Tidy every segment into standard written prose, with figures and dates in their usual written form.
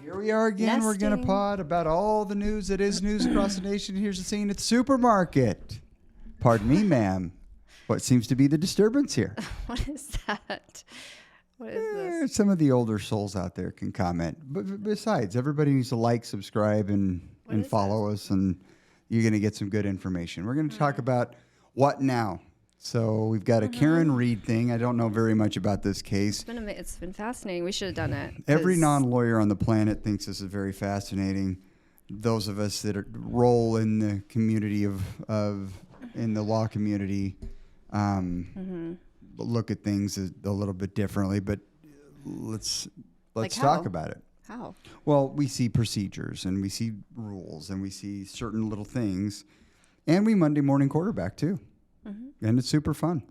Here we are again. We're going to pod about all the news that is news across the nation. Here's the scene at the supermarket. Pardon me, ma'am. What seems to be the disturbance here? What is that? What is this? Some of the older souls out there can comment. But besides, everybody needs to like, subscribe, and follow us, and you're going to get some good information. We're going to talk about what now. So we've got a Karen Reed thing. I don't know very much about this case. It's been fascinating. We should have done it. Every non-lawyer on the planet thinks this is very fascinating. Those of us that roll in the community in the law community look at things a little bit differently. But let's talk about it. How? Well, we see procedures and we see rules and we see certain little things, and we Monday morning quarterback too. And it's super fun.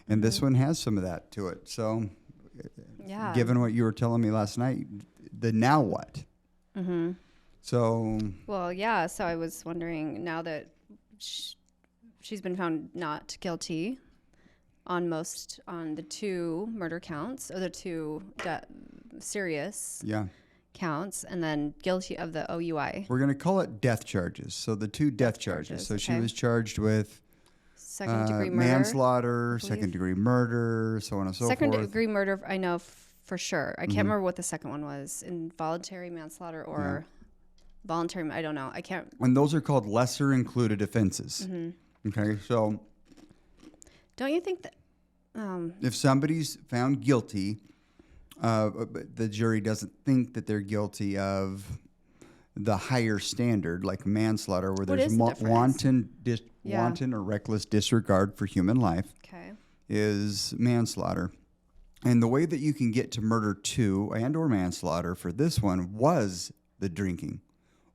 And this one has some of that to it. So given what you were telling me last night, the now what? So. Well, yeah. So I was wondering, now that she's been found not guilty on the two murder counts, or the two serious counts, and then guilty of the OUI. We're going to call it death charges. So the two death charges. So she was charged with second-degree murder, manslaughter, second-degree murder, so on and so forth. Second-degree murder, I know for sure. I can't remember what the second one was. Involuntary manslaughter or voluntary, I don't know. I can't. And those are called lesser included offenses. Okay, so. Don't you think that. If somebody's found guilty, the jury doesn't think that they're guilty of the higher standard, like manslaughter, where there's wanton or reckless disregard for human life, is manslaughter. And the way that you can get to murder 2 and or manslaughter for this one was the drinking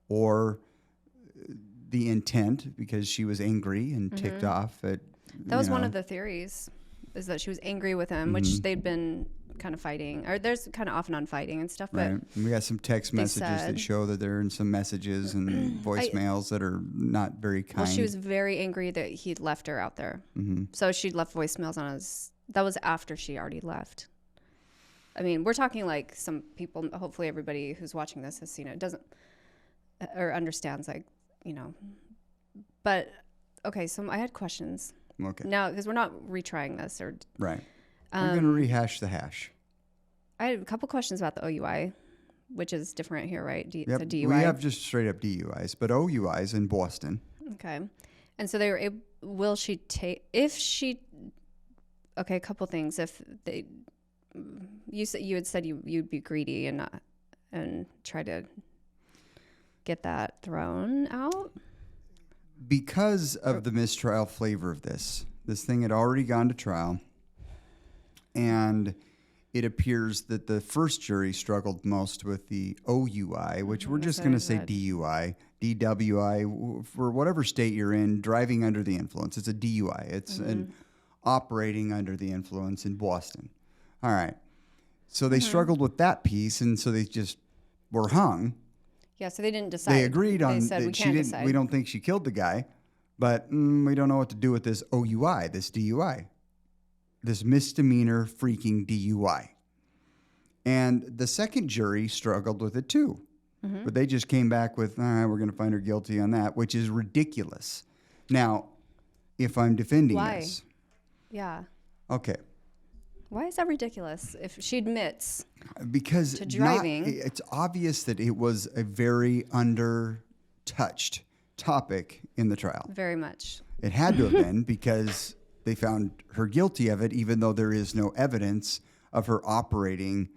or the intent, because she was angry and ticked off at. That was one of the theories, is that she was angry with him, which they'd been kind of fighting, or there's kind of off and on fighting and stuff. Right. But we got some text messages that show that there are some messages and voicemails that are not very kind. Well, she was very angry that he'd left her out there. So she'd left voicemails on his. That was after she already left. I mean, we're talking like some people. Hopefully, everybody who's watching this has seen it. Doesn't or understands, like, you know. But okay, so I had questions. Okay. Now, because we're not retrying this, or right. I'm going to rehash the hash. I had a couple questions about the OUI, which is different here, right? It's a DUI. We have just straight up DUIs, but OUIs in Boston. Okay. And so they were able, will she take, if she, okay, a couple things. If they, you had said you'd be greedy and try to get that thrown out? Because of the mistrial flavor of this thing had already gone to trial. And it appears that the first jury struggled most with the OUI, which we're just going to say DUI, DWI, for whatever state you're in, driving under the influence. It's a DUI. It's an operating under the influence in Boston. All right. So they struggled with that piece, and so they just were hung. Yeah, so they didn't decide. They agreed on that we don't think she killed the guy, but we don't know what to do with this OUI, this DUI. This misdemeanor freaking DUI. And the second jury struggled with it too. But they just came back with, we're going to find her guilty on that, which is ridiculous. Now, if I'm defending this. Yeah. Okay. Why is that ridiculous if she admits because to driving? It's obvious that it was a very under-touched topic in the trial. Very much. It had to have been, because they found her guilty of it, even though there is no evidence of her operating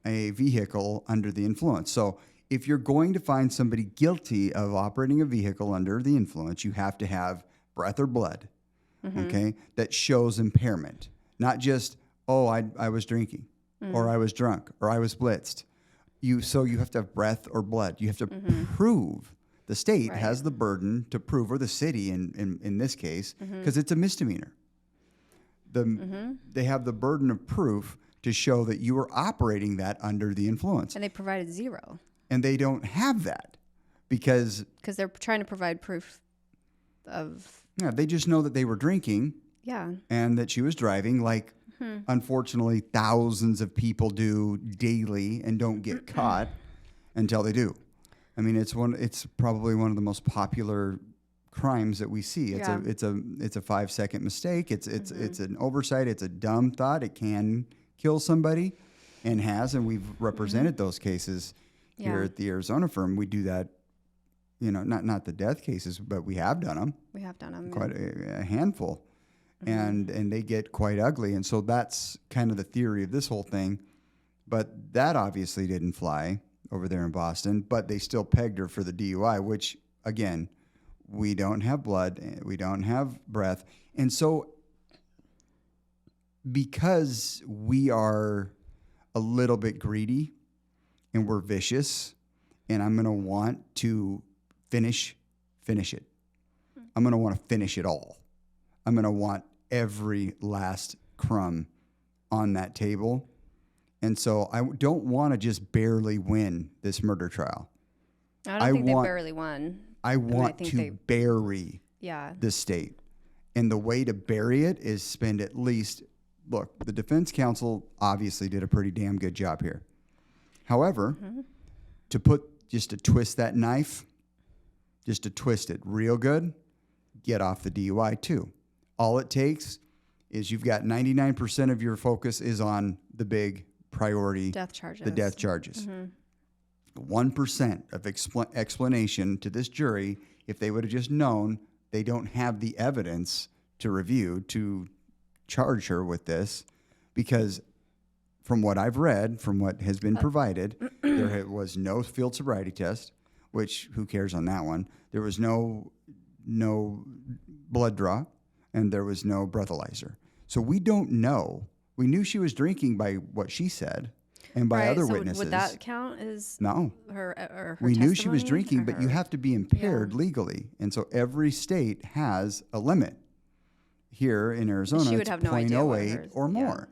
a vehicle under the influence. So if you're going to find somebody guilty of operating a vehicle under the influence, you have to have breath or blood, okay, that shows impairment. Not just, I was drinking, or I was drunk, or I was blitzed. So you have to have breath or blood. You have to prove. The state has the burden to prove, or the city in this case, because it's a misdemeanor. They have the burden of proof to show that you were operating that under the influence. And they provided zero. And they don't have that because they're trying to provide proof of. Yeah, they just know that they were drinking. Yeah. And that she was driving, like Unfortunately, thousands of people do daily and don't get caught until they do. I mean, it's probably one of the most popular crimes that we see. It's a 5-second mistake. It's an oversight. It's a dumb thought. It can kill somebody, and we've represented those cases here at the Arizona firm. We do that, not the death cases, but we have done them. We have done them. Quite a handful. And they get quite ugly. And so that's kind of the theory of this whole thing. But that obviously didn't fly over there in Boston, but they still pegged her for the DUI, which, again, we don't have blood, we don't have breath. And so because we are a little bit greedy and we're vicious, and I'm going to want to finish it. I'm going to want to finish it all. I'm going to want every last crumb on that table. And so I don't want to just barely win this murder trial. I don't think they barely won. I want to bury the state. And the way to bury it is spend at least, look, the defense counsel obviously did a pretty damn good job here. However, to twist that knife, just to twist it real good, get off the DUI too. All it takes is you've got 99% of your focus is on the big priority, death charges. The death charges. 1% of explanation to this jury, if they would have just known they don't have the evidence to review to charge her with this, because from what I've read, from what has been provided, there was no field sobriety test, which who cares on that one? There was no blood draw, and there was no breathalyzer. So we don't know. We knew she was drinking by what she said and by other witnesses. Would that count as her we knew she was testimony, drinking, but you have to be impaired legally. And so every state has a limit. Here in Arizona, she would it's have no idea 0.08 or more.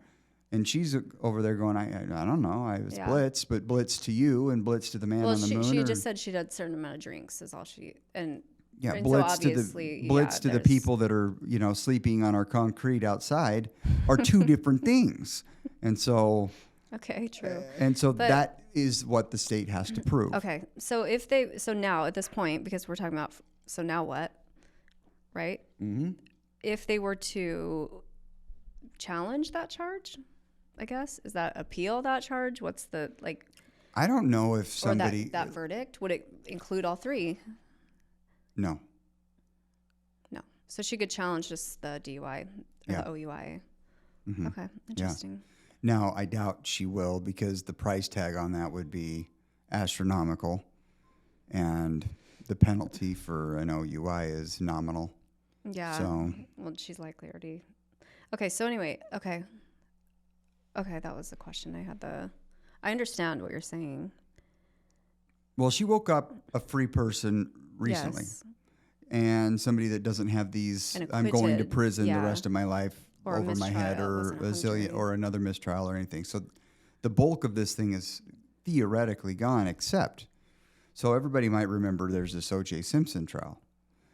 And she's over there going, I don't know. I was blitz, but blitz to you and blitz to the man on the moon. She just said she did a certain amount of drinks is all she, and blitz so to the people that are, sleeping on our concrete outside are two different things. And so okay, true. And so that is what the state has to prove. Okay. So now at this point, because we're talking about, so now what? Right? Mm-hmm. If they were to challenge that charge, I guess, is that appeal that charge? What's the, I don't know if somebody. Or that verdict, would it include all three? No. So she could challenge just the DUI, the OUI. Mm-hmm. Okay. Interesting. Yeah. Now, I doubt she will, because the price tag on that would be astronomical, and the penalty for an OUI is nominal. Yeah. So. Well, she's likely already. Okay. So anyway, okay. That was the question I had. I understand what you're saying. Well, she woke up a free person recently, and somebody that doesn't have these, I'm going to prison the rest of my life or over my head, or a zillion, or another mistrial or anything. So the bulk of this thing is theoretically gone, except, so everybody might remember there's this O.J. Simpson trial.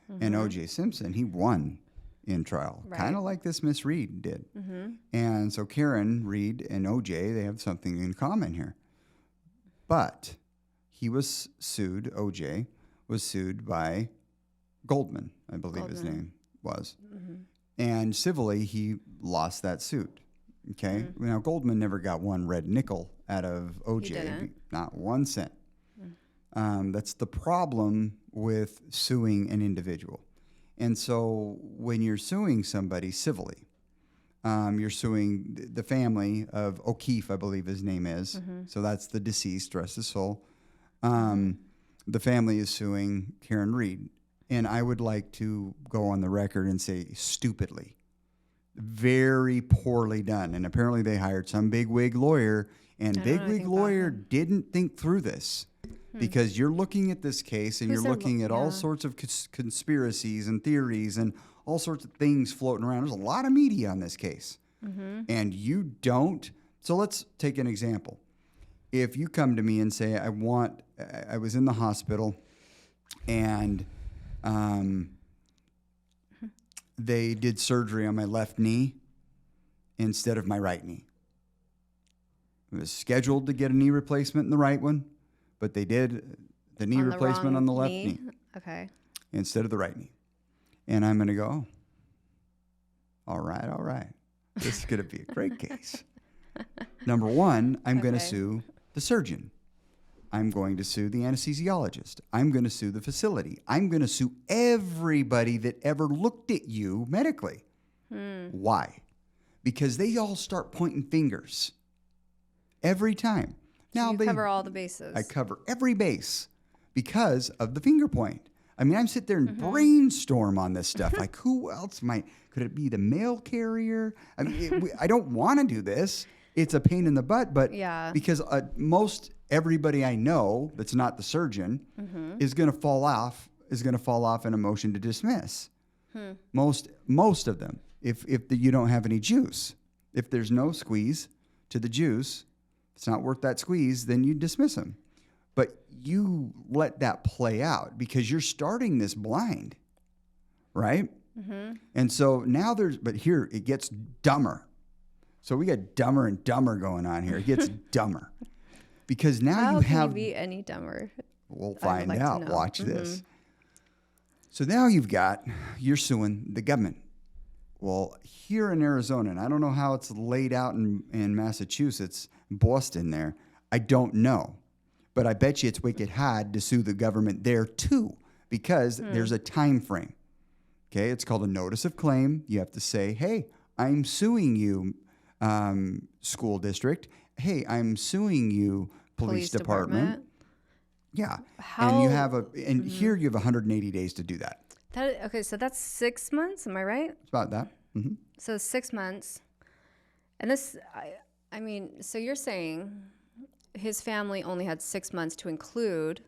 Mm-hmm. And O.J. Simpson, he won in trial, kind of like this Miss Reed did. Mm-hmm. And so Karen Reed and O.J., they have something in common here. But he was sued, O.J. was sued by Goldman, I believe his name was. Mm-hmm. And civilly, he lost that suit. Okay? Mm-hmm. Now, Goldman never got one red nickel out of O.J., not 1 cent. That's the problem with suing an individual. And so when you're suing somebody civilly, you're suing the family of O'Keefe, I believe his name is. Mm-hmm. So that's the deceased, rest his soul. The family is suing Karen Reed. And I would like to go on the record and say stupidly. Very poorly done. And apparently they hired some bigwig lawyer, and bigwig lawyer didn't think through this. Because you're looking at this case and you're looking at all sorts of conspiracies and theories and all sorts of things floating around. There's a lot of media on this case. Mm-hmm. And you don't. So let's take an example. If you come to me and say, I was in the hospital and they did surgery on my left knee instead of my right knee. I was scheduled to get a knee replacement in the right one, but they did the knee replacement on the left knee. Okay. Instead of the right knee. And I'm going to go, all right. This is going to be a great case. Number one, I'm going to sue the surgeon. I'm going to sue the anesthesiologist. I'm going to sue the facility. I'm going to sue everybody that ever looked at you medically. Why? Because they all start pointing fingers every time. So you cover all the bases. I cover every base because of the finger point. I mean, I'm sitting there and brainstorm on this stuff. Like, who else could it be the mail carrier? I mean, I don't want to do this. It's a pain in the butt, but because most everybody I know that's not the surgeon is going to fall off in a motion to dismiss. Most of them, if you don't have any juice. If there's no squeeze to the juice, it's not worth that squeeze, then you dismiss them. But you let that play out because you're starting this blind, right? And so now but here it gets dumber. So we got dumber and dumber going on here. It gets dumber because now you have. Can you be any dumber? We'll find out. Watch this. So now you're suing the government. Well, here in Arizona, and I don't know how it's laid out in Massachusetts, Boston there. I don't know. But I bet you it's wicked hard to sue the government there too, because there's a time frame. Okay, it's called a notice of claim. You have to say, "Hey, I'm suing you, school district. Hey, I'm suing you, police department." Yeah, and you have here you have 180 days to do that. Okay, so that's 6 months. Am I right? It's about that. So 6 months, and this, I mean, so you're saying his family only had 6 months to include.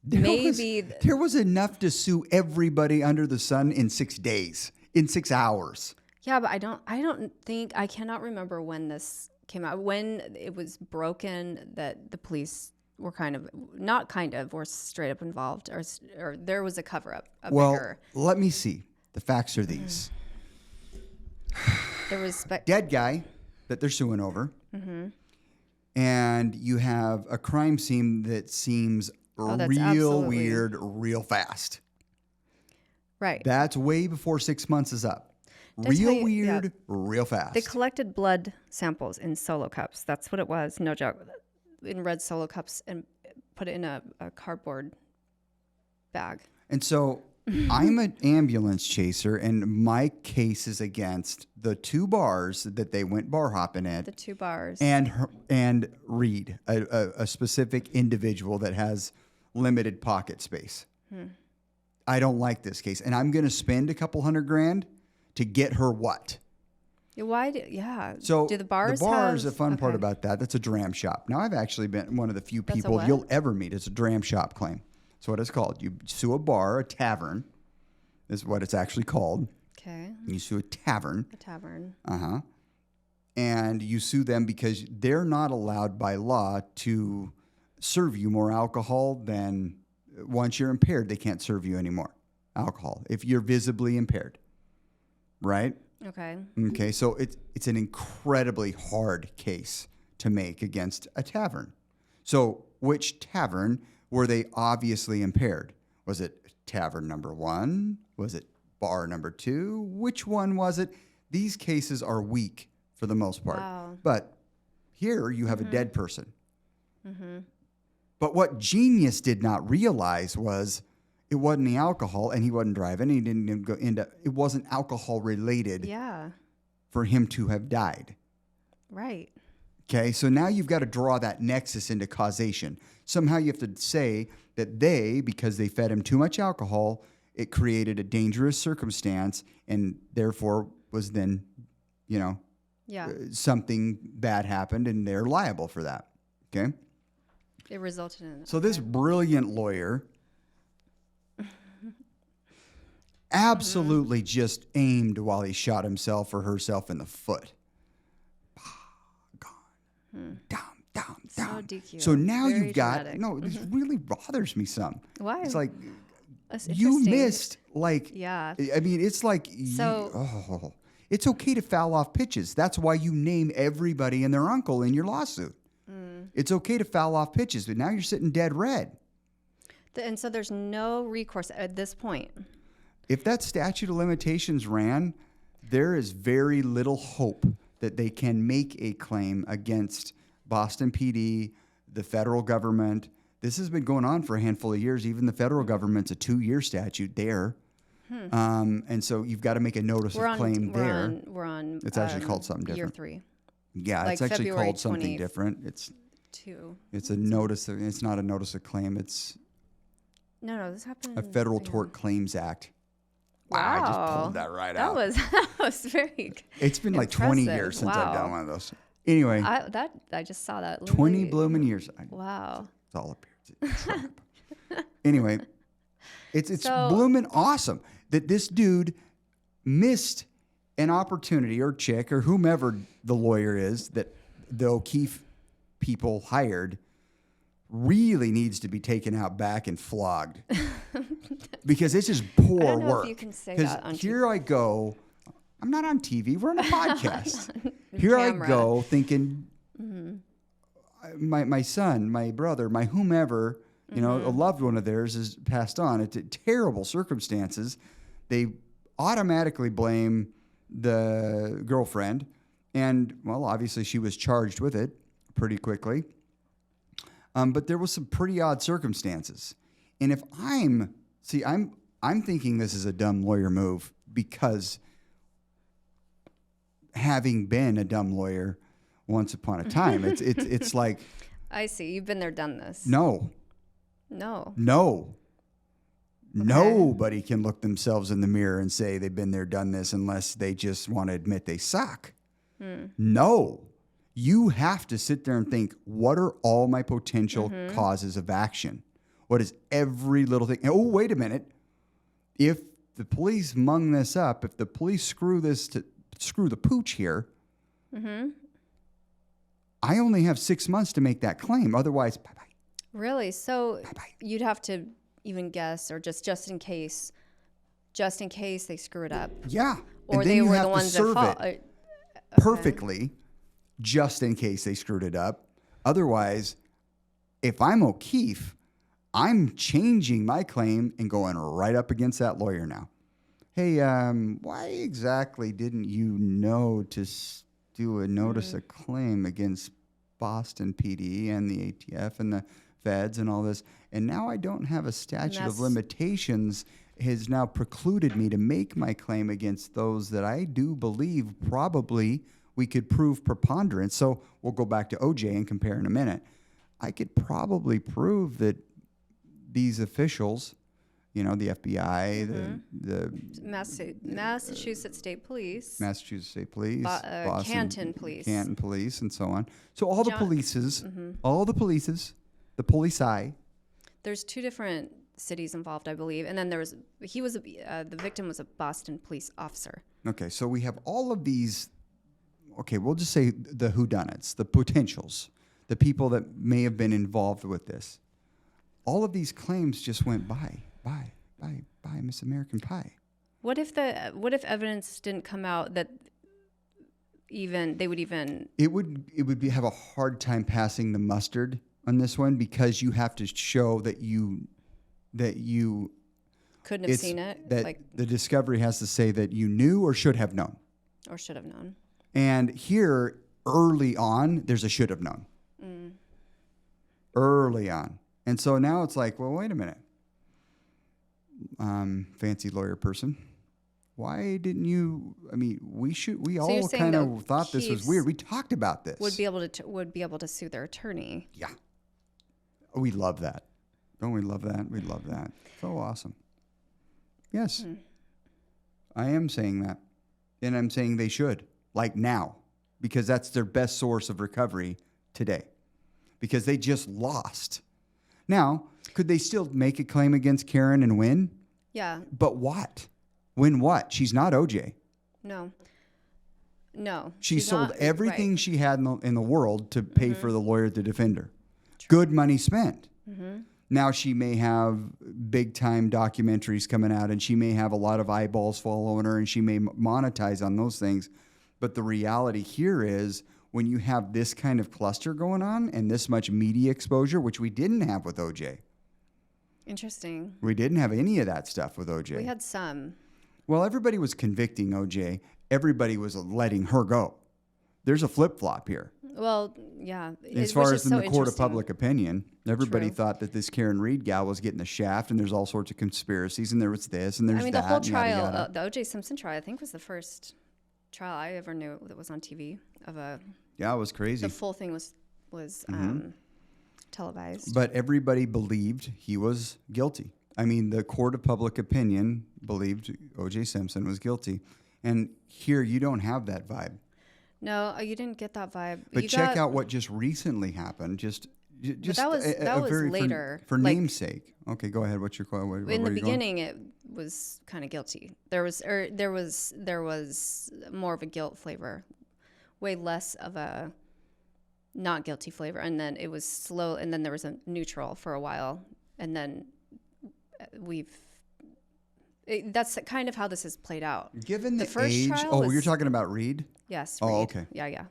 There was enough to sue everybody under the sun in 6 days, in 6 hours. Yeah, but I cannot remember when this came out, when it was broken that the police were were straight up involved, or there was a cover up. Let me see. The facts are these. There was dead guy that they're suing over. And you have a crime scene that seems real weird, real fast. Right. That's way before 6 months is up. Real weird, real fast. They collected blood samples in Solo cups. That's what it was. No joke. In red Solo cups and put it in a cardboard bag. And so I'm an ambulance chaser, and my case is against the 2 bars that they went bar hopping at. The 2 bars. And Reed, a specific individual that has limited pocket space. I don't like this case, and I'm going to spend a couple $100,000 to get her what? Why? So do the bars? The bars, the fun part about that. That's a dram shop. Now I've actually been one of the few people you'll ever meet. It's a dram shop claim. That's what it's called. You sue a bar, a tavern, is what it's actually called. Okay. You sue a tavern. A tavern. And you sue them because they're not allowed by law to serve you more alcohol than once you're impaired, they can't serve you any more alcohol if you're visibly impaired. Right? Okay. So it's an incredibly hard case to make against a tavern. So which tavern were they obviously impaired? Was it tavern number 1? Was it bar number 2? Which one was it? These cases are weak for the most part. Wow. But here you have a dead person. But what Genius did not realize was it wasn't the alcohol, and he wasn't driving. He didn't go into. It wasn't alcohol related. Yeah. For him to have died. Right. Okay, so now you've got to draw that nexus into causation. Somehow you have to say that because they fed him too much alcohol, it created a dangerous circumstance, and therefore was then, something bad happened, and they're liable for that. Okay. It resulted in. So this brilliant lawyer absolutely just aimed while he shot himself or herself in the foot. Gone. Down. So DQ. So now Very you've got dramatic. this really bothers me some. Why? It's like That's you interesting. missed I mean, it's like It's okay to foul off pitches. That's why you name everybody and their uncle in your lawsuit. It's okay to foul off pitches, but now you're sitting dead red. And so there's no recourse at this point. If that statute of limitations ran, there is very little hope that they can make a claim against Boston PD, the federal government. This has been going on for a handful of years. Even the federal government's a 2-year statute there. And so you've got to make a notice of claim there. We're on. It's actually called something different. Year 3. Yeah, like it's actually February called something different. It's a notice. It's not a notice of claim. It's no. This happened. a Federal Tort Claims Act. Wow, I just pulled that right out. That was very. It's been like 20 years since I've done one of those. Anyway, I just saw that. 20 blooming years. Wow. It's all up here. Anyway, it's blooming awesome that this dude missed an opportunity, or chick, or whomever the lawyer is that the O'Keefe people hired, really needs to be taken out back and flogged. Because it's just poor I don't know work. if you can say that on here TV. I go, I'm not on TV, we're on a podcast. Here Camera. I go thinking, my son, my brother, my whomever, you know, a loved one of theirs is passed on. It's terrible circumstances. They automatically blame the girlfriend. And, well, obviously she was charged with it pretty quickly. But there was some pretty odd circumstances. And if I'm thinking this is a dumb lawyer move because having been a dumb lawyer once upon a time, it's like, I see. You've been there, done this. No. Okay. Nobody can look themselves in the mirror and say they've been there, done this, unless they just want to admit they suck. No. You have to sit there and think, what are all my potential causes of action? What is every little thing? Oh, wait a minute. If the police mung this up, if the police screw the pooch here, I only have 6 months to make that claim. Otherwise, bye-bye. Really? So Bye-bye. you'd have to even guess, or just in case they screw it up. Yeah. Or and then they you were have the to ones serve that it perfectly, just in case they screwed it up. Otherwise, if I'm O'Keefe, I'm changing my claim and going right up against that lawyer now. Hey, why exactly didn't you know to do a notice of claim against Boston PD and the ATF and the feds and all this? And now I don't have a statute of limitations has now precluded me to make my claim against those that I do believe probably we could prove preponderance. So we'll go back to OJ and compare in a minute. I could probably prove that these officials, you know, the FBI, the Massachusetts State Police, Boston, Canton Police, and so on. So all the polices, the police. There's 2 different cities involved, I believe, and then the victim was a Boston police officer. Okay, so we have all of these. Okay, we'll just say the whodunits, the potentials, the people that may have been involved with this. All of these claims just went by, Miss American Pie. What if evidence didn't come out that it would have a hard time passing the mustard on this one, because you have to show that you couldn't have seen it. That the discovery has to say that you knew or should have known. And here, early on, there's a should have known. Early on. And so now it's like, well, wait a minute. Fancy lawyer person. Why didn't you? I mean, we all kind of thought this was weird. We talked about this. Would be able to sue their attorney. Yeah. We love that. Don't we love that? We love that. So awesome. Yes. I am saying that. And I'm saying they should, like now, because that's their best source of recovery today, because they just lost. Now, could they still make a claim against Karen and win? Yeah. But what? Win what? She's not OJ. No. She sold everything she had in the world to pay for the lawyer to defend her. Good money spent. Now she may have big time documentaries coming out, and she may have a lot of eyeballs following her, and she may monetize on those things. But the reality here is when you have this kind of cluster going on and this much media exposure, which we didn't have with OJ. Interesting. We didn't have any of that stuff with OJ. We had some. Well, everybody was convicting OJ. Everybody was letting her go. There's a flip-flop here. Well, yeah. As far as in the court of public opinion, everybody True. thought that this Karen Reed gal was getting the shaft, and there's all sorts of conspiracies, and there was this, and there's that. The whole trial, yada, yada. the O.J. Simpson trial, I think was the first trial I ever knew that was on TV of a. Yeah, it was crazy. The full thing was televised. But everybody believed he was guilty. I mean, the court of public opinion believed O.J. Simpson was guilty, and here you don't have that vibe. No, you didn't get that vibe. But check out what just recently happened. Just that was very later. For namesake. Okay, go ahead. What's your question? In the beginning, it was kind of guilty. There was more of a guilt flavor, way less of a not guilty flavor, and then it was slow, and then there was a neutral for a while, and then that's kind of how this has played out. Given the first age, trial you're talking about Reed? Yes. Oh, Reed. okay. Yeah.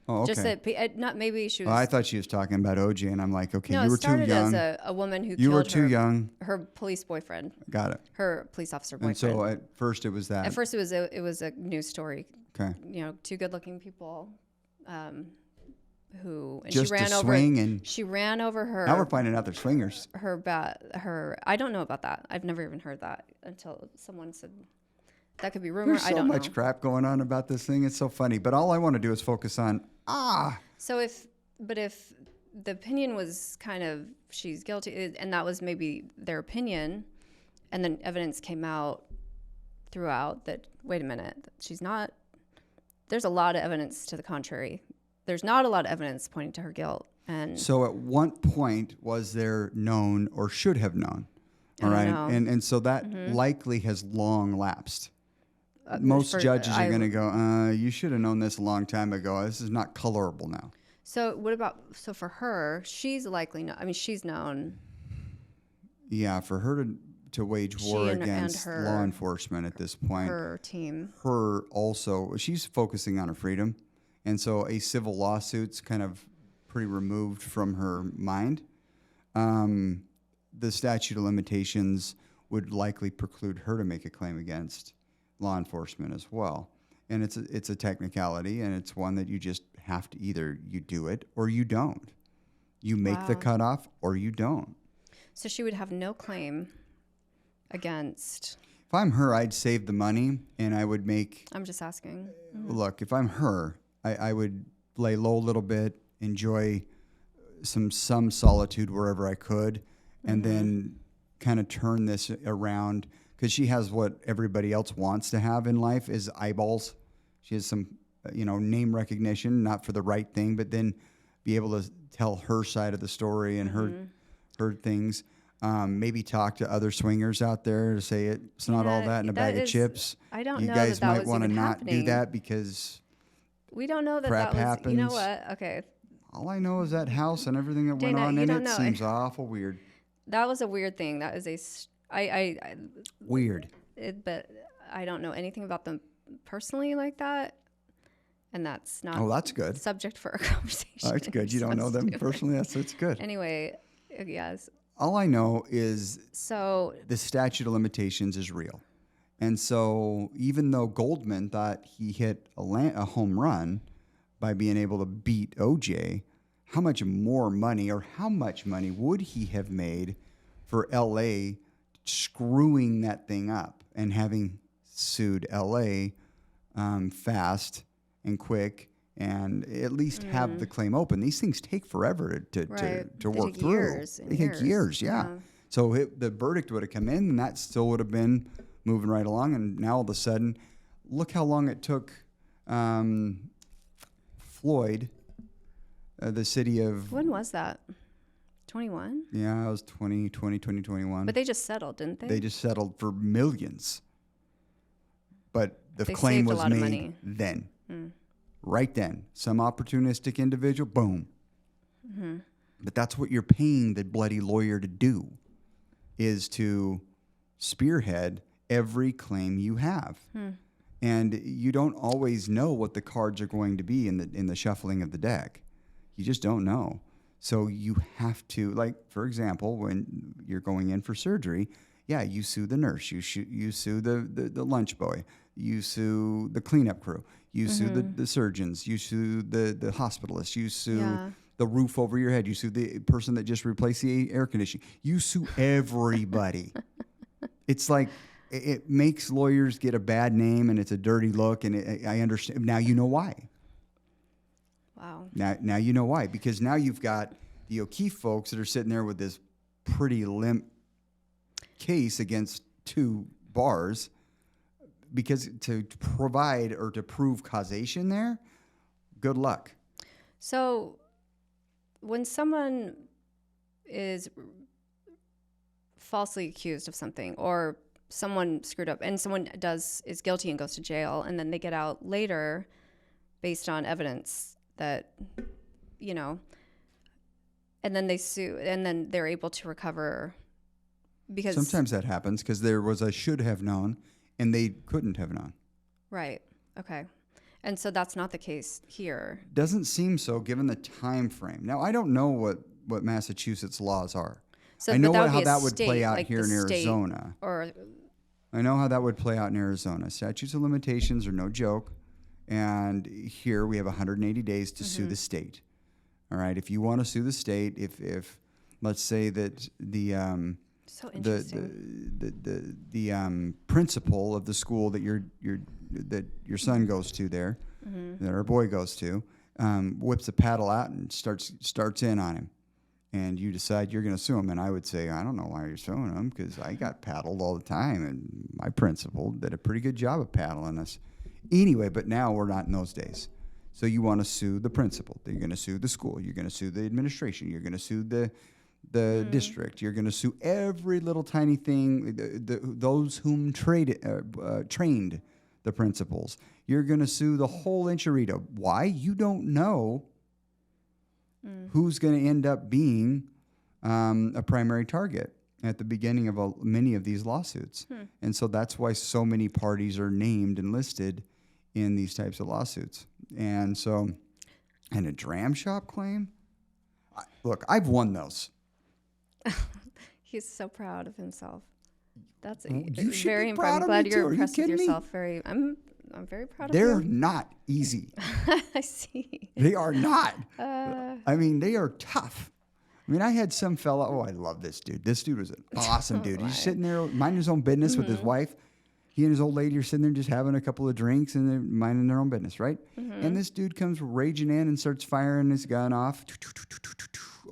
Oh, okay. Just that, not maybe she was. I thought she was talking about OJ, and I'm like, okay, no, you were it too started young. as a woman who you killed were too young. Her police boyfriend. Got it. Her police officer boyfriend. And so at first it was that. At first it was a news story. Okay. Two good-looking people, who and just she ran to over. Swing and she ran over her. Now we're finding out they're swingers. Her. I don't know about that. I've never even heard that until someone said. That could be rumor. There's so I don't much know. crap going on about this thing. It's so funny. But all I want to do is focus on So if the opinion was kind of she's guilty, and that was maybe their opinion, and then evidence came out throughout that wait a minute, she's not. There's a lot of evidence to the contrary. There's not a lot of evidence pointing to her guilt. And so at what point was there known or should have known? All right, and so that likely has long lapsed. Most judges are going to go, you should have known this a long time ago. This is not colorable now. So what about, for her, she's likely, she's known. Yeah, for her to wage war against law enforcement at this point. Her team. Her also, she's focusing on her freedom. And so a civil lawsuit's kind of pretty removed from her mind. The statute of limitations would likely preclude her to make a claim against law enforcement as well. And it's a technicality, and it's one that you just have to either you do it or you don't. You make the cutoff or you don't. So she would have no claim against. If I'm her, I'd save the money, and I would make. I'm just asking. Look, if I'm her, I would lay low a little bit, enjoy some solitude wherever I could, and then kind of turn this around. Because she has what everybody else wants to have in life is eyeballs. She has some, name recognition, not for the right thing, but then be able to tell her side of the story and her things. Maybe talk to other swingers out there to say it's not all that in a bag of chips. I don't know. You guys might want to not do that because we don't know that crap that was. happens. You know what? Okay. All I know is that house and everything that went on in it seems awful weird. That was a weird thing. That is weird. But I don't know anything about them personally like that, and that's not. Oh, that's good. Subject for a conversation. That's good. You don't know them personally. That's good. Anyway, yes. All I know is so the statute of limitations is real, and so even though Goldman thought he hit a home run by being able to beat OJ, how much more money or how much money would he have made for LA screwing that thing up and having sued LA fast and quick and at least have the claim open? These things take forever to work through. They take years, yeah. So the verdict would have come in, and that still would have been moving right along. And now all of a sudden, look how long it took Floyd, the city of... When was that? 21? Yeah, it was 2021. But they just settled, didn't they? They just settled for millions. But the they claim was made made then. Right then. Some opportunistic individual, boom. But that's what you're paying the bloody lawyer to do, is to spearhead every claim you have. And you don't always know what the cards are going to be in the shuffling of the deck. You just don't know. So you have to, like, for example, when you're going in for surgery, yeah, you sue the nurse, you sue the lunch boy, you sue the cleanup crew, you sue the surgeons, you sue the hospitalist, you sue the roof over your head, you sue the person that just replaced the air conditioning, you sue everybody. It's like, it makes lawyers get a bad name, and it's a dirty look, and I understand. Now you know why. Wow. Now you know why, because now you've got the O'Keefe folks that are sitting there with this pretty limp case against two bars, because to provide or to prove causation there, good luck. So when someone is falsely accused of something, or someone screwed up and someone is guilty and goes to jail, and then they get out later based on evidence that, and then they sue, and then they're able to recover, because sometimes that happens because there was a should have known and they couldn't have known. Right. Okay. And so that's not the case here. Doesn't seem so, given the time frame. Now, I don't know what Massachusetts laws are. So I know how that would state, play out like here in Arizona. I know how that would play out in Arizona. Statutes of limitations are no joke. And here we have 180 days to sue the state. All right. If you want to sue the state, if let's say that the principal of the school that your son goes to there, that our boy goes to, whips a paddle out and starts in on him, and you decide you're going to sue him, and I would say, I don't know why you're suing him, because I got paddled all the time, and my principal did a pretty good job of paddling us. Anyway, but now we're not in those days. So you want to sue the principal. You're going to sue the school. You're going to sue the administration. You're going to sue the district. You're going to sue every little tiny thing, those whom trained the principals. You're going to sue the whole enchilada. Why? You don't know who's going to end up being a primary target at the beginning of many of these lawsuits. And so that's why so many parties are named and listed in these types of lawsuits. And so, and a dram shop claim? Look, I've won those. He's so proud of himself. That's you should very be proud impressive. I'm glad you you're too. impressed with yourself. I'm very proud of you. They're not easy. I see. They are not. I mean, they are tough. I mean, I had some fella. Oh, I love this dude. This dude was an awesome dude. He's sitting there minding his own business with his wife. He and his old lady are sitting there just having a couple of drinks and they're minding their own business, right? And this dude comes raging in and starts firing his gun off.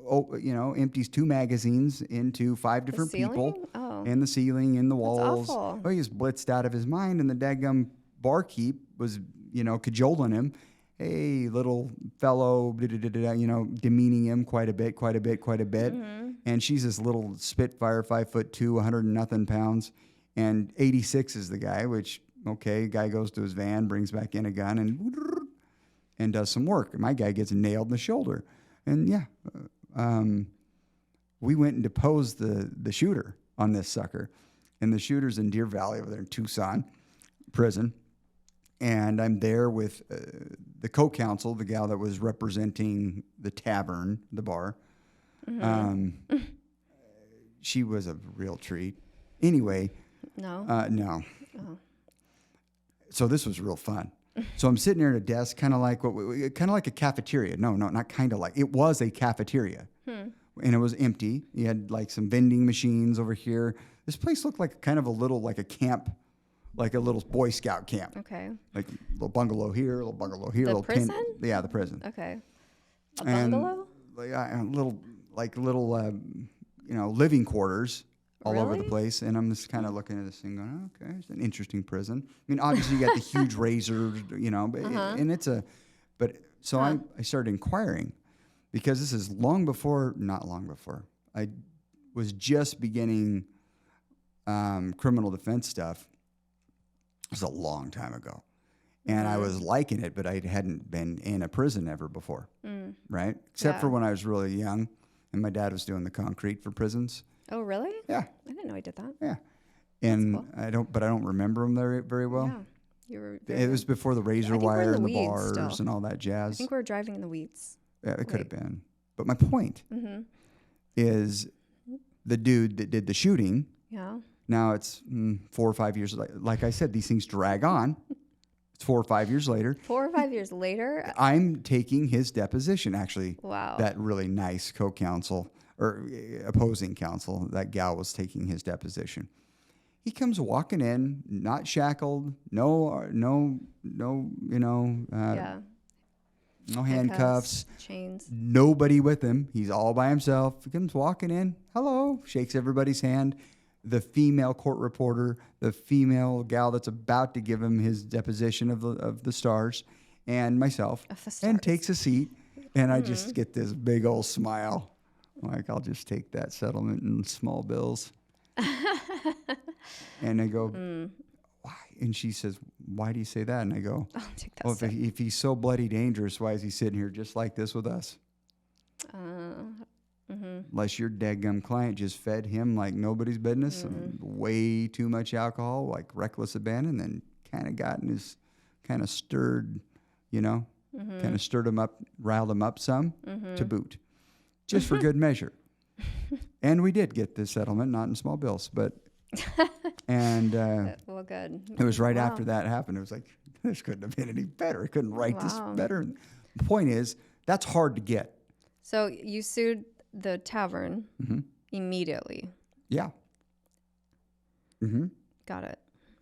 Empties 2 magazines into 5 different people. Oh. And the ceiling, and the walls. That's awful. Oh, he was blitzed out of his mind, and the daggum barkeep was, cajoling him. Hey, little fellow, demeaning him quite a bit. And she's this little Spitfire, 5'2", 100 and nothing pounds. And 86 is the guy, which, okay, guy goes to his van, brings back in a gun, and does some work. My guy gets nailed in the shoulder. And we went and deposed the shooter on this sucker. And the shooter's in Deer Valley over there in Tucson prison. And I'm there with the co-counsel, the gal that was representing the tavern, the bar. She was a real treat. Anyway. No? No. Oh. So this was real fun. So I'm sitting there at a desk, kind of like a cafeteria. No, not kind of like. It was a cafeteria. And it was empty. You had like some vending machines over here. This place looked like kind of a little, like a camp, like a little Boy Scout camp. Okay. Like a little bungalow here, a little bungalow here. The prison? The prison. Okay. A bungalow? Living quarters all over the Really? place. And I'm just kind of looking at this thing going, okay, it's an interesting prison. I mean, obviously you got the huge razor, so I started inquiring, because this is not long before. I was just beginning criminal defense stuff. It was a long time ago. And I was liking it, but I hadn't been in a prison ever before, right? Except for when I was really young and my dad was doing the concrete for prisons. Oh, really? Yeah. I didn't know he did that. Yeah. And cool. I don't remember him very, very well. Yeah. You were It was before the razor wire and the bars still. and all that jazz. I think we were driving in the weeds. Yeah, it could have been. But my point is the dude that did the shooting. Yeah. Now it's 4 or 5 years. Like I said, these things drag on. It's 4 or 5 years later. 4 or 5 years later. I'm taking his deposition, actually. Wow. That really nice co-counsel or opposing counsel, that gal was taking his deposition. He comes walking in, not shackled, no, no handcuffs, chains, nobody with him. He's all by himself. He comes walking in, hello, shakes everybody's hand. The female court reporter, the female gal that's about to give him his deposition of the stars, and myself, and takes a seat. And I just get this big old smile. Like, I'll just take that settlement in small bills. And I go, why? And she says, why do you say that? And I go, I'll take that. Well, if he's so bloody dangerous, why is he sitting here just like this with us? Unless your daggum client just fed him like nobody's business, and way too much alcohol, like reckless abandon, then kind of stirred, kind of stirred him up, riled him up some to boot, just for good measure. And we did get this settlement, not in small bills, but and well, good. It was right after that happened. It was like, this couldn't have been any better. I couldn't write this better. The point is, that's hard to get. So you sued the tavern immediately. Yeah. Got it.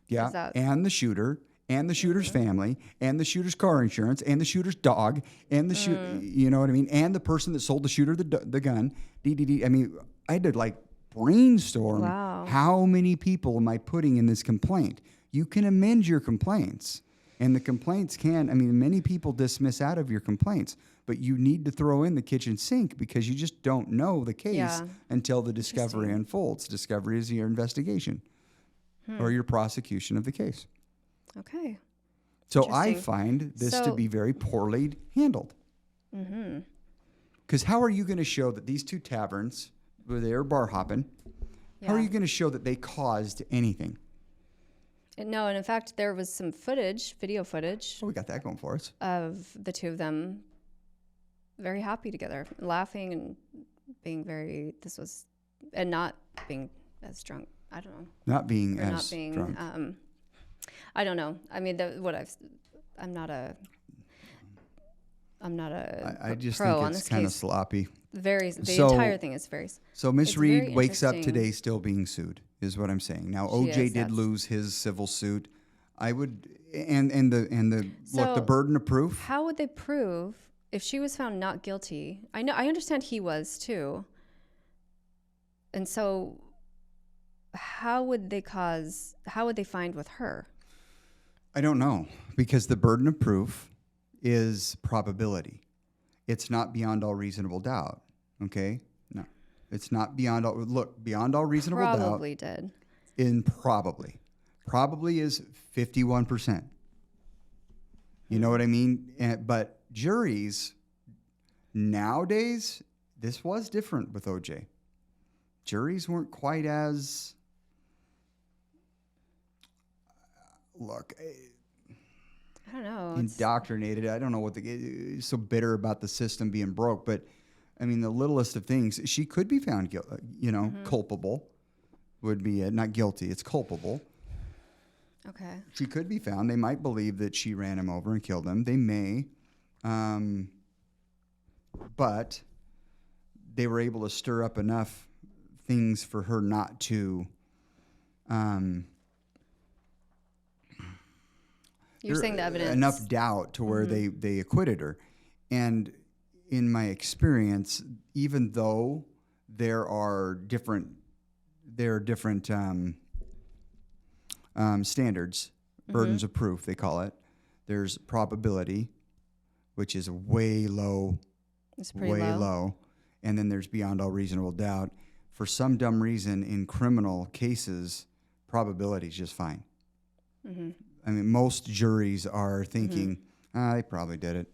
Yeah. And the shooter, and the shooter's family, and the shooter's car insurance, and the shooter's dog, and the you know what I mean? And the person that sold the shooter the gun. I mean, I had to brainstorm how many people am I putting in this complaint. You can amend your complaints, and the complaints many people dismiss out of your complaints, but you need to throw in the kitchen sink because you just don't know the case until the discovery unfolds. Discovery is your investigation or your prosecution of the case. Okay. So I find this to be very poorly handled. Because how are you going to show that these two taverns, where they were bar hopping, how are you going to show that they caused anything? No, and in fact, there was some video footage. Oh, we got that going for us. Of the two of them very happy together, laughing and being and not being as drunk. I don't know. Not being drunk. I don't know. I mean, I'm not a I just pro think it's kind of sloppy. The entire thing is very. So Miss Reed wakes up today still being sued, is what I'm saying. Now OJ did lose his civil suit. I would the burden of proof. How would they prove if she was found not guilty? I understand he was too. And so how would they find with her? I don't know, because the burden of proof is probability. It's not beyond all reasonable doubt. Okay? No. It's not beyond all reasonable doubt. Probably did. Probably. Probably is 51%. You know what I mean? But juries nowadays, this was different with OJ. Juries weren't quite as I don't know. Indoctrinated. I don't know so bitter about the system being broke, but I mean, the littlest of things, she could be found, culpable would be it. Not guilty. It's culpable. Okay. She could be found. They might believe that she ran him over and killed him. They may. But they were able to stir up enough things for her not to. You're saying the evidence. Enough doubt to where they acquitted her. And in my experience, even though there are different standards, burdens of proof, they call it. There's probability, which is way low. It's pretty low. And then there's beyond all reasonable doubt. For some dumb reason, in criminal cases, probability is just fine. I mean, most juries are thinking, they probably did it.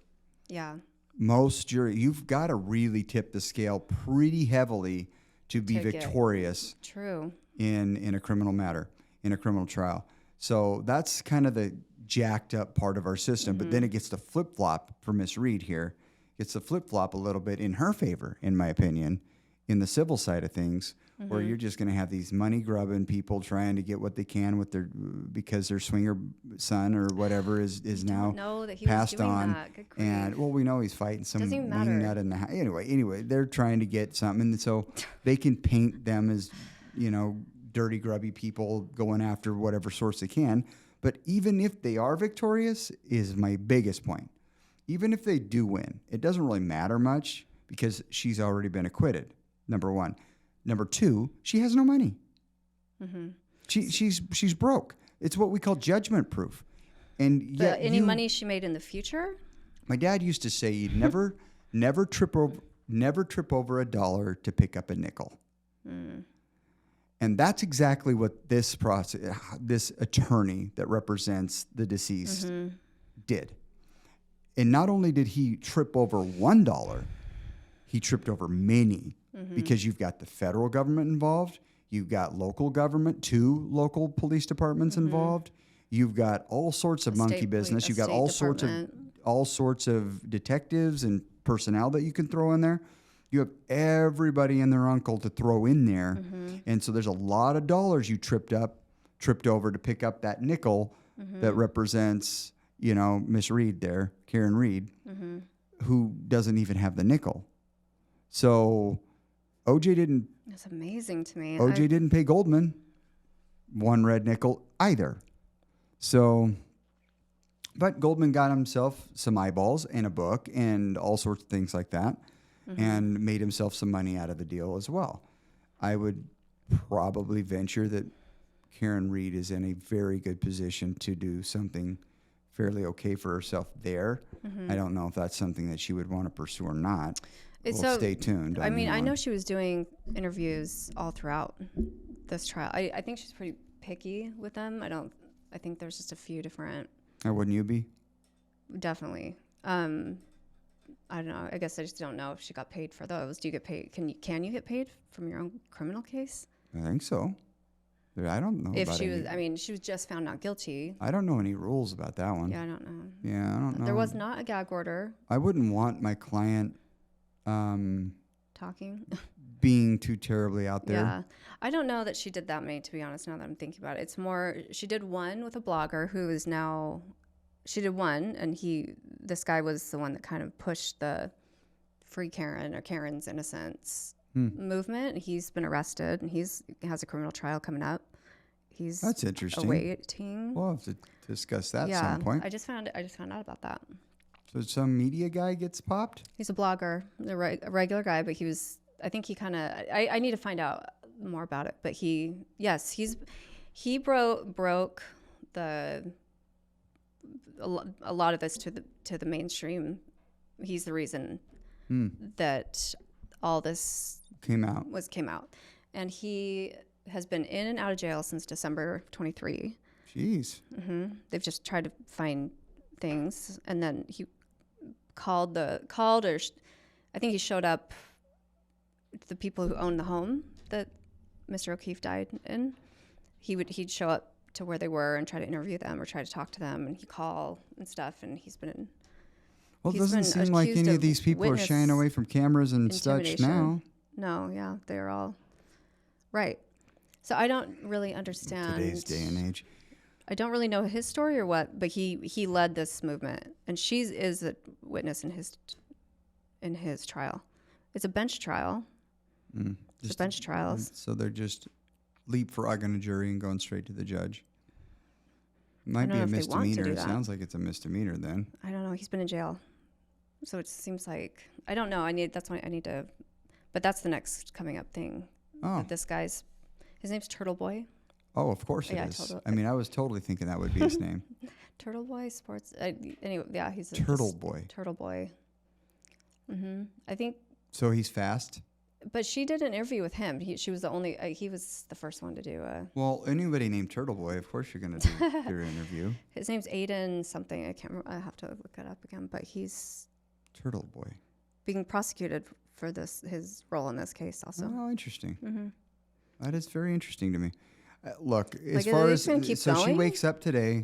Yeah. most jury, you've got to really tip the scale pretty heavily to be victorious. True. In a criminal matter, in a criminal trial. So that's kind of the jacked up part of our system. But then it gets to flip flop for Miss Reed here. Gets to flip flop a little bit in her favor, in my opinion, in the civil side of things, where you're just going to have these money grubbing people trying to get what they can with their because their swinger son or whatever is now know that he passed was doing on. that. Good grief. And well, we know he's fighting some Doesn't even wing matter. nut in the house. Anyway, they're trying to get something, and so they can paint them as dirty, grubby people going after whatever source they can. But even if they are victorious, is my biggest point. Even if they do win, it doesn't really matter much because she's already been acquitted. Number one. Number two, she has no money. She's broke. It's what we call judgment proof. And yet, any money she made in the future? My dad used to say, "You'd never trip over a dollar to pick up a nickel." And that's exactly what this attorney that represents the deceased did. And not only did he trip over $1, he tripped over many because you've got the federal government involved, you've got local government, 2 local police departments involved, you've got all sorts of monkey business, you've got all sorts of detectives and personnel that you can throw in there. You have everybody and their uncle to throw in there. And so there's a lot of dollars you tripped over to pick up that nickel that represents, Miss Reed there, Karen Reed, who doesn't even have the nickel. So OJ didn't. That's amazing to me. OJ didn't pay Goldman one red nickel either. So, but Goldman got himself some eyeballs and a book and all sorts of things like that. And made himself some money out of the deal as well. I would probably venture that Karen Reed is in a very good position to do something fairly okay for herself there. I don't know if that's something that she would want to pursue or not. We'll stay tuned. I mean, I know she was doing interviews all throughout this trial. I think she's pretty picky with them. I think there's just a few different. Wouldn't you be? Definitely. I don't know. I guess I just don't know if she got paid for those. Do you get paid? Can you get paid from your own criminal case? I think so. I don't know. If she was, she was just found not guilty. I don't know any rules about that one. Yeah, I don't know. Yeah, I don't know. There was not a gag order. I wouldn't want my client talking, being too terribly out there. Yeah, I don't know that she did that many. To be honest, now that I'm thinking about it, it's more she did one with a blogger who is now. She did one, and this guy was the one that kind of pushed the Free Karen or Karen's Innocence movement. He's been arrested, and he has a criminal trial coming up. That's interesting. Awaiting. We'll have to discuss that at some point. I just found out about that. So some media guy gets popped? He's a blogger, a regular guy, but I think he kind of. I need to find out more about it, but he broke a lot of this to the mainstream. He's the reason that all this came out, and he has been in and out of jail since December 23. Jeez. They've just tried to find things, and then he called or I think he showed up to the people who owned the home that Mr. O'Keefe died in. He'd show up to where they were and try to interview them or try to talk to them, and he'd call and stuff, and he's been. Well, it doesn't seem like any of these people are shying away from cameras and such now. No, yeah, they're all right. So I don't really understand today's day and age. I don't really know his story or what, but he led this movement, and she is a witness in his trial. It's a bench trial. It's a bench trial. So they're just leapfrogging a jury and going straight to the judge. Might be a misdemeanor. It sounds like it's a misdemeanor then. I don't know. He's been in jail. So it seems like, I don't know. That's why I need to, but that's the next coming up thing. Oh. This guy's, his name's Turtle Boy. Oh, of course it is. I was totally thinking that would be his name. Turtle Boy Sports. Anyway, yeah, he's a Turtle Boy. Turtle Boy. I think. So he's fast? But she did an interview with him. He was the first one to do a. Well, anybody named Turtle Boy, of course you're going to do your interview. His name's Aiden something. I can't remember. I have to look it up again. But he's Turtle Boy. Being prosecuted for his role in this case also. Oh, interesting. Mm-hmm. That is very interesting to me. Look, as Like, far as so she wakes up today,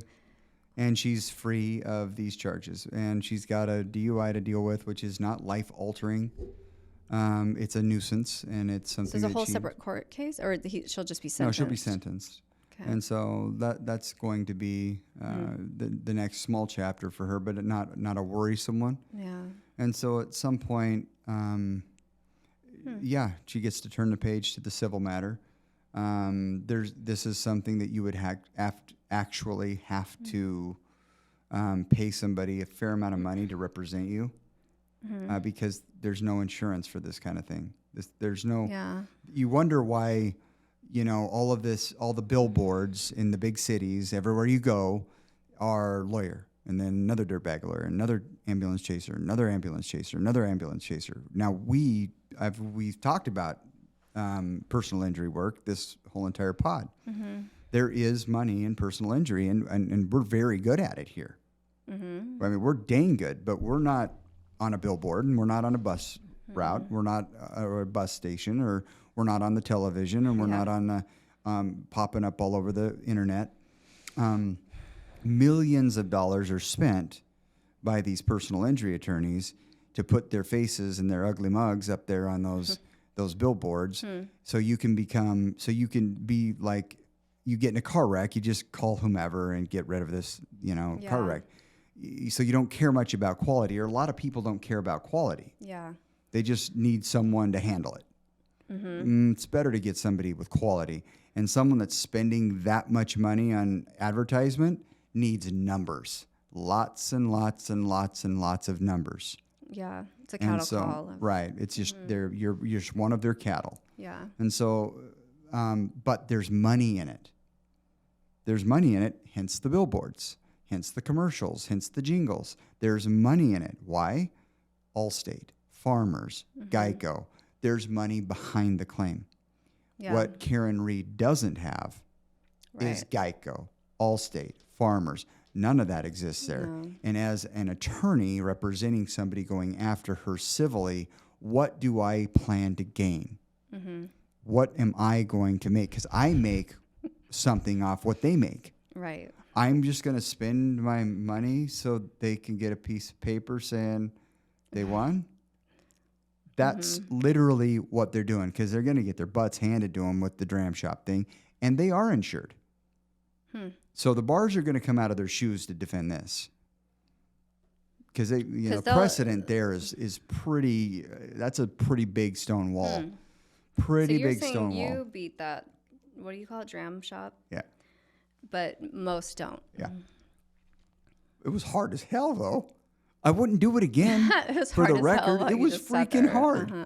and she's free of these charges, and she's got a DUI to deal with, which is not life altering. It's a nuisance, and it's something. So it's a whole separate court case, or she'll just be sentenced. No, she'll be sentenced. Okay. And so that's going to be the next small chapter for her, but not a worrisome one. Yeah. And so at some point, she gets to turn the page to the civil matter. This is something that you would actually have to pay somebody a fair amount of money to represent you, because there's no insurance for this kind of thing. There's no. Yeah. You wonder why, all the billboards in the big cities, everywhere you go, are lawyer, and then another dirtbag lawyer, another ambulance chaser, another ambulance chaser, another ambulance chaser. Now we've talked about personal injury work this whole entire pod. Mm-hmm. There is money in personal injury, and we're very good at it here. Mm-hmm. I mean, we're dang good, but we're not on a billboard, and we're not on a bus route. We're not a bus station, or we're not on the television, and we're not on the popping up all over the internet. Millions of dollars are spent by these personal injury attorneys to put their faces and their ugly mugs up there on those billboards, so you can be like, you get in a car wreck, you just call whomever and get rid of this, car wreck. So you don't care much about quality, or a lot of people don't care about quality. Yeah. They just need someone to handle it. Mm-hmm. It's better to get somebody with quality, and someone that's spending that much money on advertisement needs numbers, lots and lots and lots and lots of numbers. Yeah, it's a cattle call. Right. It's just you're just one of their cattle. Yeah. And so, but there's money in it. There's money in it, hence the billboards, hence the commercials, hence the jingles. There's money in it. Why? Allstate, Farmers, Geico. There's money behind the claim. Yeah. What Karen Reed doesn't have is Geico, Allstate, Farmers. None of that exists there. No. And as an attorney representing somebody going after her civilly, what do I plan to gain? Mm-hmm. What am I going to make? Because I make something off what they make. Right. I'm just going to spend my money so they can get a piece of paper saying they won. That's literally what they're doing, because they're going to get their butts handed to them with the dram shop thing, and they are insured. So the bars are going to come out of their shoes to defend this, because precedent there is pretty. That's a pretty big stone wall. Pretty so big stone wall. You beat that. What do you call it? Dram shop. Yeah. But most don't. Yeah. It was hard as hell, though. I wouldn't do it again. It was for hard the record. It was freaking hard.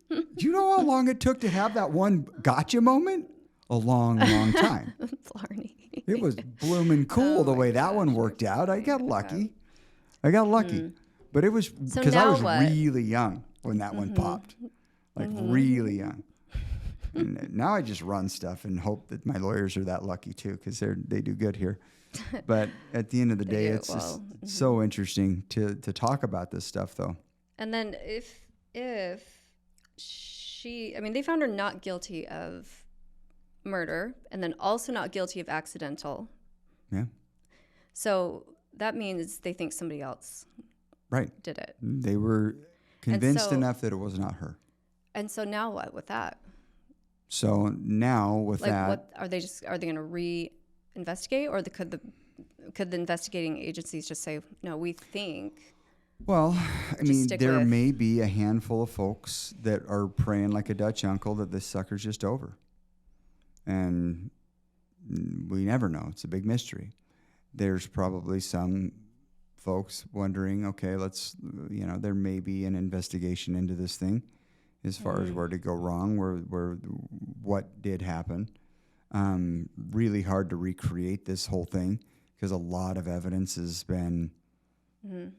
Do you know how long it took to have that one gotcha moment? A long, long time. Blarney. It was blooming cool the way that one worked out. I got lucky. But it was because I was really young when that one popped. Like really young. And now I just run stuff and hope that my lawyers are that lucky too, because they do good here. But at the end of the day, it's just so interesting to talk about this stuff, though. And then if they found her not guilty of murder, and then also not guilty of accidental. Yeah. So that means they think somebody else did it. They were convinced enough that it was not her. And so now what with that? So now with that, what are they going to re-investigate, or could the investigating agencies just say, no, we think? Well, I mean, there may be a handful of folks that are praying like a Dutch uncle that this sucker's just over. And we never know. It's a big mystery. There's probably some folks wondering, okay, there may be an investigation into this thing as far as where to go wrong, where what did happen. Really hard to recreate this whole thing because a lot of evidence has been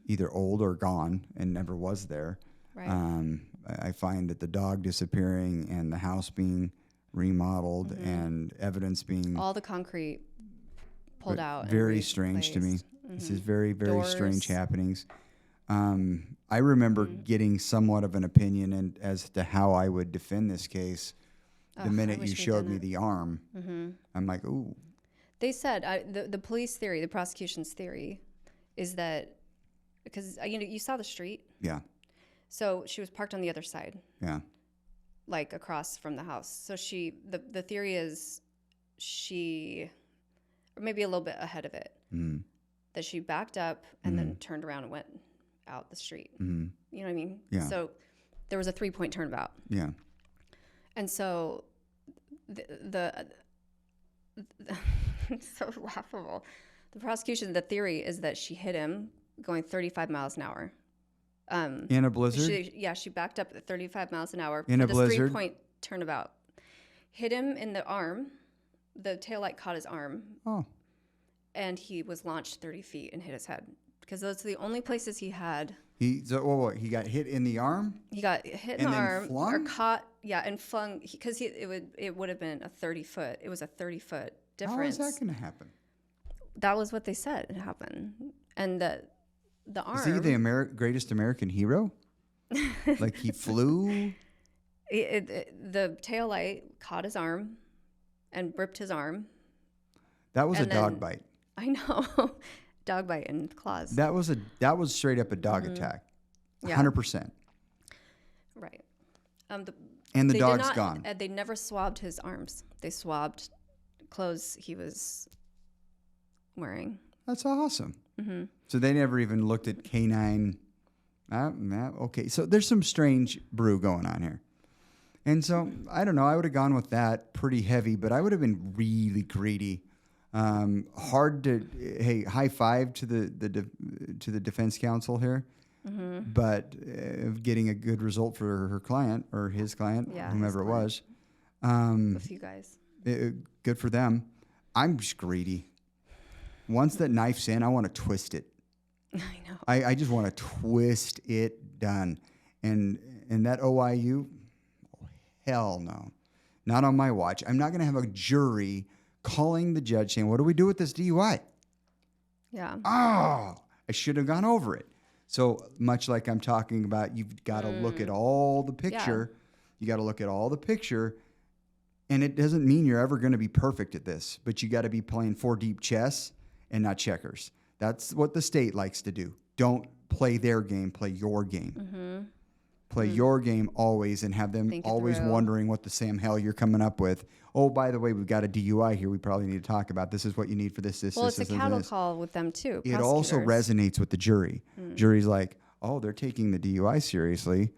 either old or gone and never was there. Right. I find that the dog disappearing and the house being remodeled and evidence being... all the concrete pulled out. Very strange to me. This is very, very strange happenings. I remember getting somewhat of an opinion as to how I would defend this case the minute you showed me the arm. I'm like, ooh. They said the police theory, the prosecution's theory, is that because you saw the street. Yeah. So she was parked on the other side. Yeah. Like across from the house. So the theory is or maybe a little bit ahead of it, that she backed up and then turned around and went out the street. You know what I mean? Yeah. So there was a 3-point turnabout. Yeah. And so the it's so laughable. The prosecution, the theory is that she hit him going 35 miles an hour. In a blizzard? She backed up at 35 miles an hour. In a blizzard? 3-point turnabout. Hit him in the arm. The taillight caught his arm. Oh. And he was launched 30 feet and hit his head. Because those are the only places he had. He got hit in the arm? He got hit in the arm. Flung? Or caught, and flung. Because it would have been a 30-foot. It was a 30-foot difference. How is that going to happen? That was what they said happened. And the arm. Is he the greatest American hero? Like he flew? The taillight caught his arm and ripped his arm. That was a dog bite. I know. Dog bite and claws. That was straight up a dog attack. 100%. Right. And the dog's gone. They never swabbed his arms. They swabbed clothes he was wearing. That's awesome. So they never even looked at canine. Okay, so there's some strange brew going on here. And so, I don't know, I would have gone with that pretty heavy, but I would have been really greedy. Hard to, high five to the defense counsel here, but getting a good result for her client or his client, whomever it was. A few guys. Good for them. I'm just greedy. Once that knife's in, I want to twist it. I know. I just want to twist it done. And that OIU, hell no. Not on my watch. I'm not going to have a jury calling the judge saying, what do we do with this DUI? Yeah. Oh, I should have gone over it. So much like I'm talking about, you've got to look at all the picture. Yeah. You got to look at all the picture. And it doesn't mean you're ever going to be perfect at this, but you got to be playing 4 deep chess and not checkers. That's what the state likes to do. Don't play their game, play your game. Play your game always and have them always wondering what the Sam hell you're coming up with. Oh, by the way, we've got a DUI here we probably need to talk about. This is what you need for this, well, it's a cattle call with them too. It also resonates with the jury. Jury's like, oh, they're taking the DUI seriously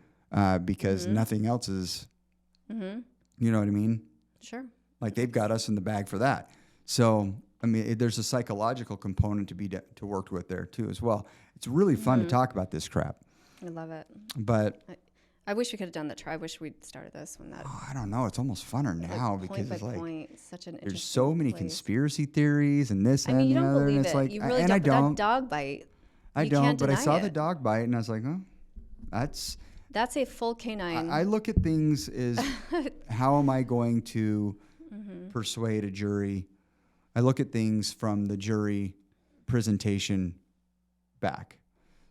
because nothing else is, you know what I mean? Sure. Like they've got us in the bag for that. So, I mean, there's a psychological component to work with there too as well. It's really fun to talk about this crap. I love it. But I wish we could have done that. I wish we'd started this when that. Oh, I don't know. It's almost funner now because it's like point, such an there's so many conspiracy theories and this and you the don't other. believe And it's it. like, You really and don't. I don't. That dog bite. I don't. But I saw the dog bite and I was like, oh, that's a full canine. I look at things as how am I going to persuade a jury? I look at things from the jury presentation back.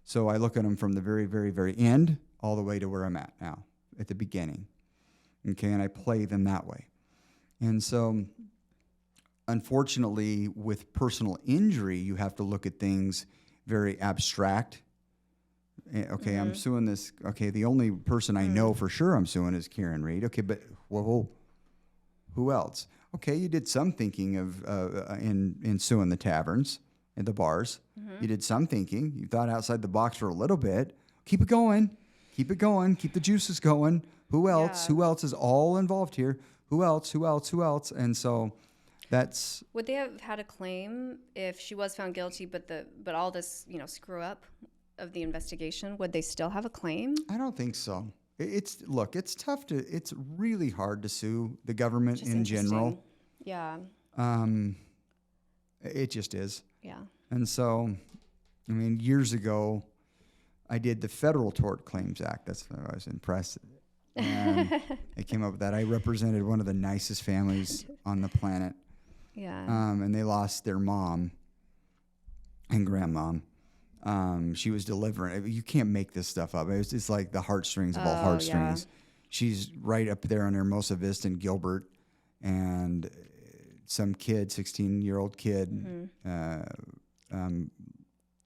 So I look at them from the very, very, very end all the way to where I'm at now, at the beginning. Okay, and I play them that way. And so, unfortunately, with personal injury, you have to look at things very abstract. Okay, I'm suing this. Okay, the only person I know for sure I'm suing is Karen Reed. Okay, but whoa, who else? Okay, you did some thinking of in suing the taverns and the bars. You did some thinking. You thought outside the box for a little bit. Keep it going. Keep it going. Keep the juices going. Who else? Yeah. Who else is all involved here? Who else? Who else? Who else? And so that's... Would they have had a claim if she was found guilty, but all this, screw up of the investigation? Would they still have a claim? I don't think so. It's tough it's really hard to sue the government in general. Yeah. It just is. Yeah. And so, I mean, years ago, I did the Federal Tort Claims Act. That's what I was impressed. And I came up with that. I represented one of the nicest families on the planet. Yeah. And they lost their mom and grandmom She was delivering. You can't make this stuff up. It's like the heartstrings of all heartstrings. Yeah. She's right up there on Hermosa Vista and Gilbert, and some kid, 16-year-old kid,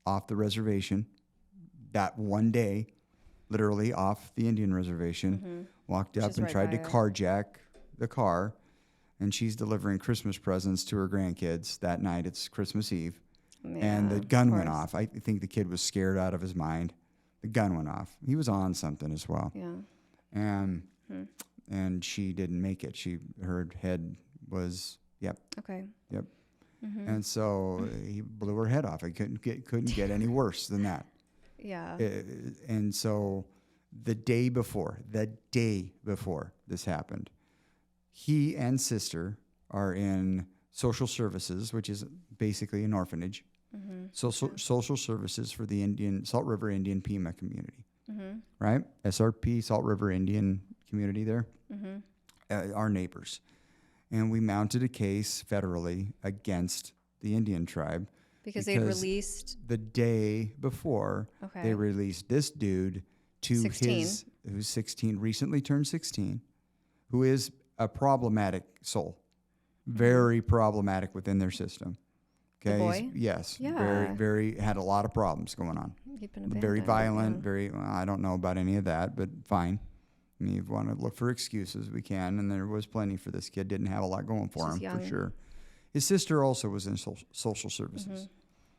off the reservation that one day, literally off the Indian reservation, walked up and tried to carjack the car, and she's delivering Christmas presents to her grandkids that night. It's Christmas Eve. Yeah, and the gun went off. I think the kid was scared out of his mind. The gun went off. He was on something as well. Yeah. And she didn't make it. Her head was, Okay. Yep. And so he blew her head off. I couldn't get any worse than that. Yeah. And so the day before this happened, he and sister are in social services, which is basically an orphanage. Social services for the Salt River Indian Pima community, right? SRP, Salt River Indian community there, our neighbors. And we mounted a case federally against the Indian tribe. Because they released... The day before, they released this dude to 16. who's 16, recently turned 16, who is a problematic soul. Very problematic within their system. Okay. The boy? Yes. Yeah. Very, had a lot of problems going on. Very violent, I don't know about any of that, but fine. I mean, if you want to look for excuses, we can, and there was plenty for this kid. Didn't have a lot going for him, for sure. His sister also was in social services.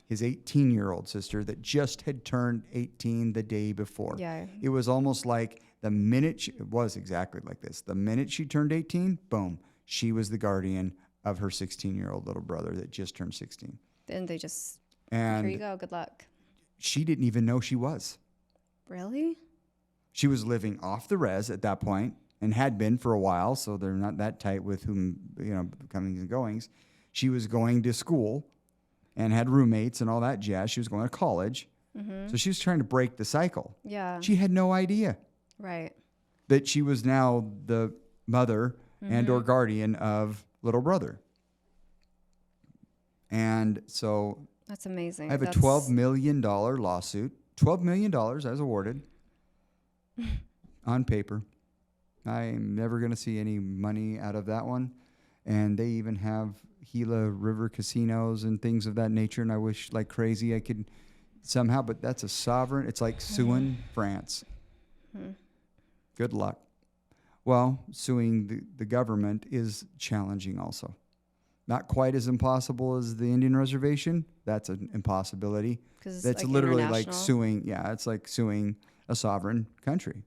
His 18-year-old sister that just had turned 18 the day before. Yeah. It was almost like it was exactly like this. The minute she turned 18, boom, she was the guardian of her 16-year-old little brother that just turned 16. Then they just, and here you go, good luck. She didn't even know she was. Really? She was living off the res at that point and had been for a while, so they're not that tight with whom, comings and goings. She was going to school and had roommates and all that jazz. She was going to college. So she was trying to break the cycle. Yeah. She had no idea. Right. That she was now the mother and or guardian of little brother. And so... That's amazing. I have a $12 million lawsuit. $12 million I was awarded on paper. I'm never going to see any money out of that one. And they even have Gila River casinos and things of that nature. And I wish like crazy I could somehow, but that's a sovereign. It's like suing France. Good luck. Well, suing the government is challenging also. Not quite as impossible as the Indian reservation. That's an impossibility. That's like literally like suing. Yeah, it's like suing a sovereign country.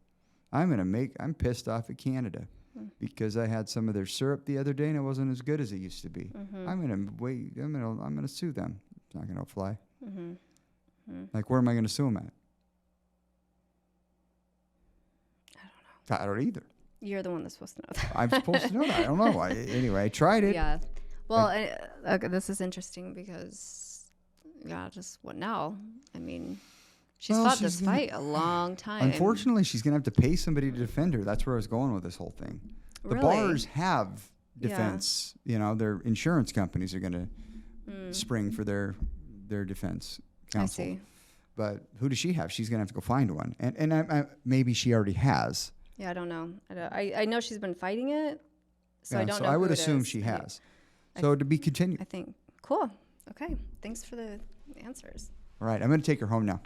I'm pissed off at Canada because I had some of their syrup the other day and it wasn't as good as it used to be. I'm gonna sue them. It's not gonna fly. Like, where am I going to sue them at? I don't either. You're the one that's supposed to know that. I'm supposed to know that. I don't know. Anyway, I tried it. Yeah. Well, okay, this is interesting because, just what now? I mean, she's fought this fight a long time. Unfortunately, she's going to have to pay somebody to defend her. That's where I was going with this whole thing. The bars have defense. Their insurance companies are going to spring for their defense counsel. I see. But who does she have? She's going to have to go find one. And maybe she already has. Yeah, I don't know. I know she's been fighting it, so I don't know. So I would assume she has. So to be continued. I think. Cool. Okay. Thanks for the answers. All right. I'm going to take her home now.